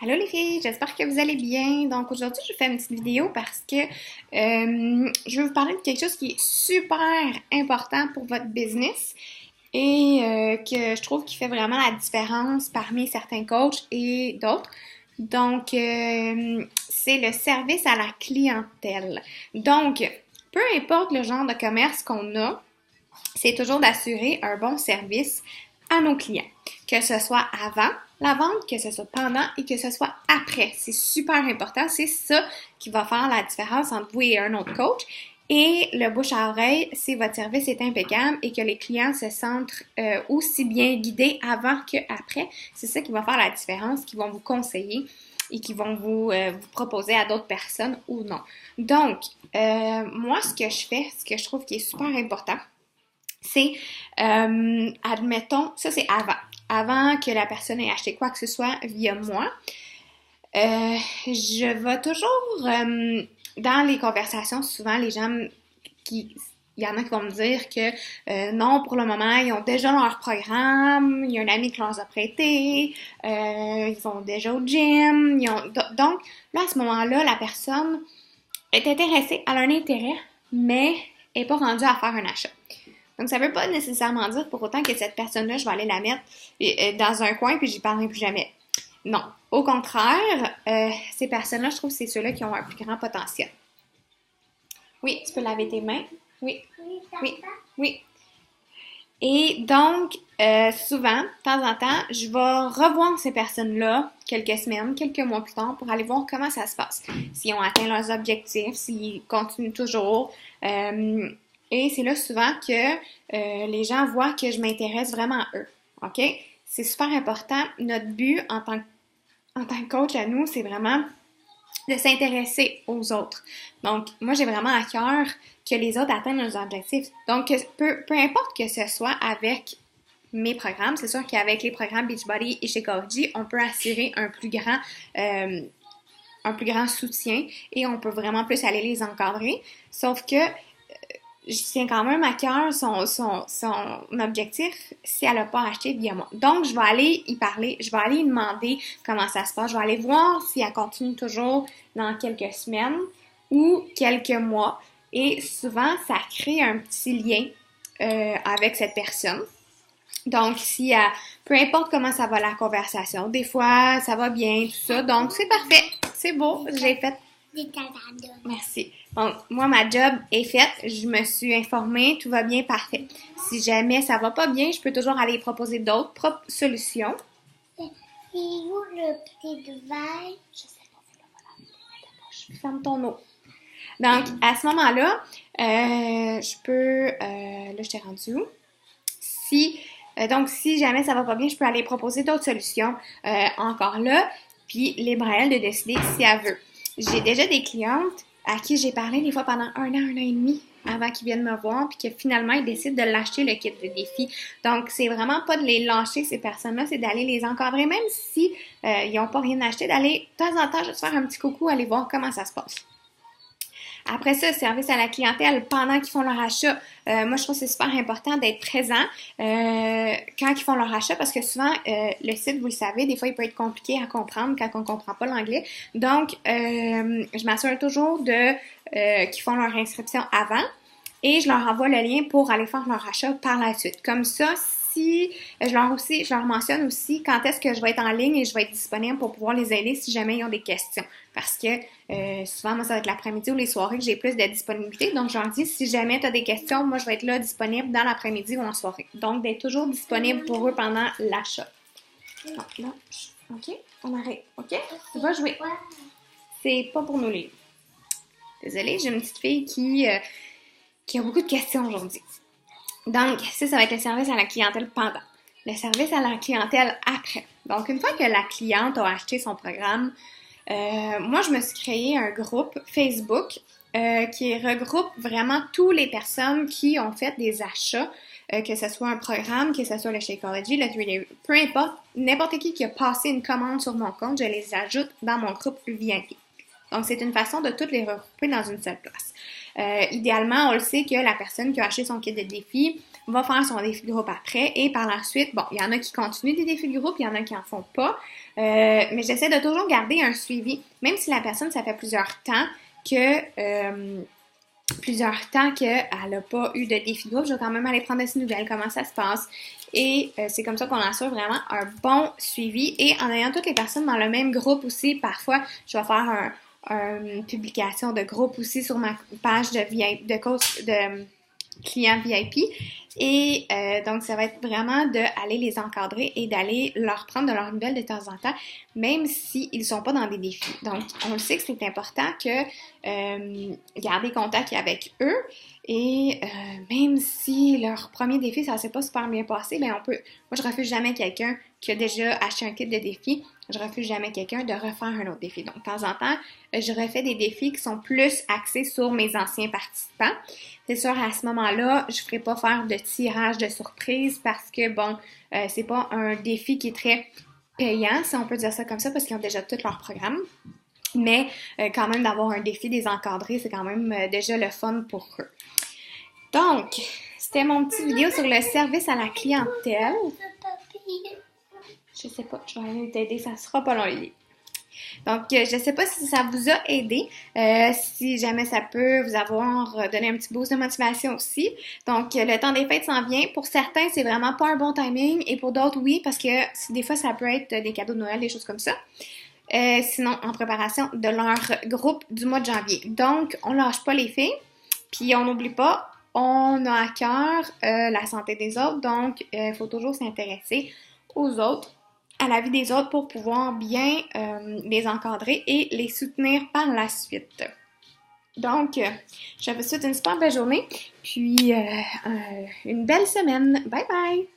Allô les filles, j'espère que vous allez bien. Donc aujourd'hui, je fais une petite vidéo parce que je vais vous parler de quelque chose qui est super important pour votre business et que je trouve qui fait vraiment la différence parmi certains coachs et d'autres. Donc, c'est le service à la clientèle. Donc, peu importe le genre de commerce qu'on a, c'est toujours d'assurer un bon service à nos clients, que ce soit avant la vente, que ce soit pendant et que ce soit après. C'est super important. C'est ça qui va faire la différence entre vous et un autre coach. Et le bouche à oreille, si votre service est impeccable et que les clients se sentent aussi bien guidés avant qu'après, c'est ça qui va faire la différence, qui vont vous conseiller et qui vont vous proposer à d'autres personnes ou non. Donc, moi, ce que je fais, ce que je trouve qui est super important, c'est, admettons, ça c'est avant que la personne ait acheté quoi que ce soit via moi, je vais toujours, dans les conversations, souvent les gens il y en a qui vont me dire que non, pour le moment, ils ont déjà leur programme, il y a un ami qui leur a prêté, ils vont déjà au gym, donc là, à ce moment-là, la personne est intéressée, elle a un intérêt, mais elle n'est pas rendue à faire un achat. Donc, ça ne veut pas nécessairement dire pour autant que cette personne-là, je vais aller la mettre dans un coin puis j'y parlerai plus jamais. Non. Au contraire, ces personnes-là, je trouve que c'est ceux-là qui ont un plus grand potentiel. Oui, tu peux laver tes mains. Oui, oui, oui. Et donc, souvent, de temps en temps, je vais revoir ces personnes-là quelques semaines, quelques mois plus tard pour aller voir comment ça se passe. S'ils ont atteint leurs objectifs, s'ils continuent toujours. Et c'est là souvent que les gens voient que je m'intéresse vraiment à eux. OK? C'est super important. Notre but en tant que coach à nous, c'est vraiment de s'intéresser aux autres. Donc, moi, j'ai vraiment à cœur que les autres atteignent leurs objectifs. Donc, peu importe que ce soit avec mes programmes, c'est sûr qu'avec les programmes Beachbody et Shakeology, on peut assurer un plus grand soutien et on peut vraiment plus aller les encadrer. Sauf que je tiens quand même à cœur son objectif si elle n'a pas acheté via moi. Donc, je vais aller y parler, je vais aller y demander comment ça se passe, je vais aller voir si elle continue toujours dans quelques semaines ou quelques mois. Et souvent, ça crée un petit lien avec cette personne. Donc, peu importe comment ça va la conversation, des fois, ça va bien, tout ça. Donc, c'est parfait, c'est beau, j'ai fait. Merci. Donc, moi, ma job est faite. Je me suis informée. Tout va bien, parfait. Si jamais ça va pas bien, je peux toujours aller proposer d'autres solutions. C'est où le petit verre? Je sais pas, c'est là, voilà. Ferme ton eau. Donc, à ce moment-là, je peux... là, je t'ai rendu où? Donc, si jamais ça va pas bien, je peux aller proposer d'autres solutions encore là. Puis, libre à elle de décider si elle veut. J'ai déjà des clientes à qui j'ai parlé des fois pendant un an et demi avant qu'ils viennent me voir, puis que finalement, ils décident de l'acheter le kit de défi. Donc, c'est vraiment pas de les lâcher, ces personnes-là, c'est d'aller les encadrer, même si ils n'ont pas rien acheté, d'aller de temps en temps juste faire un petit coucou, aller voir comment ça se passe. Après ça, service à la clientèle pendant qu'ils font leur achat. Moi, je trouve que c'est super important d'être présent quand ils font leur achat parce que souvent, le site, vous le savez, des fois, il peut être compliqué à comprendre quand on ne comprend pas l'anglais. Donc, je m'assure toujours qu'ils font leur inscription avant et je leur envoie le lien pour aller faire leur achat par la suite. Comme ça, je leur mentionne aussi quand est-ce que je vais être en ligne et je vais être disponible pour pouvoir les aider si jamais ils ont des questions. Parce que souvent, moi, ça va être l'après-midi ou les soirées que j'ai plus de disponibilité. Donc, je leur dis, si jamais tu as des questions, moi, je vais être là disponible dans l'après-midi ou en soirée. Donc, d'être toujours disponible pour eux pendant l'achat. Donc, là, OK, on arrête. OK? On va jouer. C'est pas pour nous lire. Désolée, j'ai une petite fille qui a beaucoup de questions aujourd'hui. Donc, ça va être le service à la clientèle pendant. Le service à la clientèle après. Donc, une fois que la cliente a acheté son programme, moi, je me suis créé un groupe Facebook qui regroupe vraiment toutes les personnes qui ont fait des achats, que ce soit un programme, que ce soit le Shakeology, le 3D, peu importe, n'importe qui a passé une commande sur mon compte, je les ajoute dans mon groupe VIP. Donc, c'est une façon de toutes les regrouper dans une seule place. Idéalement, on le sait que la personne qui a acheté son kit de défi va faire son défi de groupe après et par la suite, bon, il y en a qui continuent des défis de groupe, il y en a qui en font pas. Mais j'essaie de toujours garder un suivi, même si la personne, ça fait plusieurs temps qu'elle n'a pas eu de défi de groupe, je vais quand même aller prendre de ses nouvelles, comment ça se passe. Et c'est comme ça qu'on assure vraiment un bon suivi. Et en ayant toutes les personnes dans le même groupe aussi, parfois, je vais faire une publication de groupe aussi sur ma page de clients VIP. Et donc, ça va être vraiment d'aller les encadrer et d'aller leur prendre de leurs nouvelles de temps en temps, même s'ils ne sont pas dans des défis. Donc, on le sait que c'est important que garder contact avec eux. Et même si leur premier défi, ça ne s'est pas super bien passé, ben moi, je refuse jamais quelqu'un qui a déjà acheté un kit de défi. Je refuse jamais quelqu'un de refaire un autre défi. Donc, de temps en temps, je refais des défis qui sont plus axés sur mes anciens participants. C'est sûr, à ce moment-là, je ne ferai pas faire de tirage de surprise parce que, c'est pas un défi qui est très payant, si on peut dire ça comme ça, parce qu'ils ont déjà tout leur programme. Mais quand même, d'avoir un défi des encadrés, c'est quand même déjà le fun pour eux. Donc, c'était mon petit vidéo sur le service à la clientèle. Je sais pas, je vais aller t'aider, ça sera pas long, Lily. Donc, je ne sais pas si ça vous a aidé, si jamais ça peut vous avoir donné un petit boost de motivation aussi. Donc, le temps des fêtes s'en vient. Pour certains, c'est vraiment pas un bon timing et pour d'autres, oui, parce que des fois, ça peut être des cadeaux de Noël, des choses comme ça. Sinon, en préparation de leur groupe du mois de janvier. Donc, on lâche pas les filles, puis on n'oublie pas, on a à cœur la santé des autres, donc il faut toujours s'intéresser aux autres, à la vie des autres pour pouvoir bien les encadrer et les soutenir par la suite. Donc, je vous souhaite une super belle journée, puis une belle semaine. Bye bye!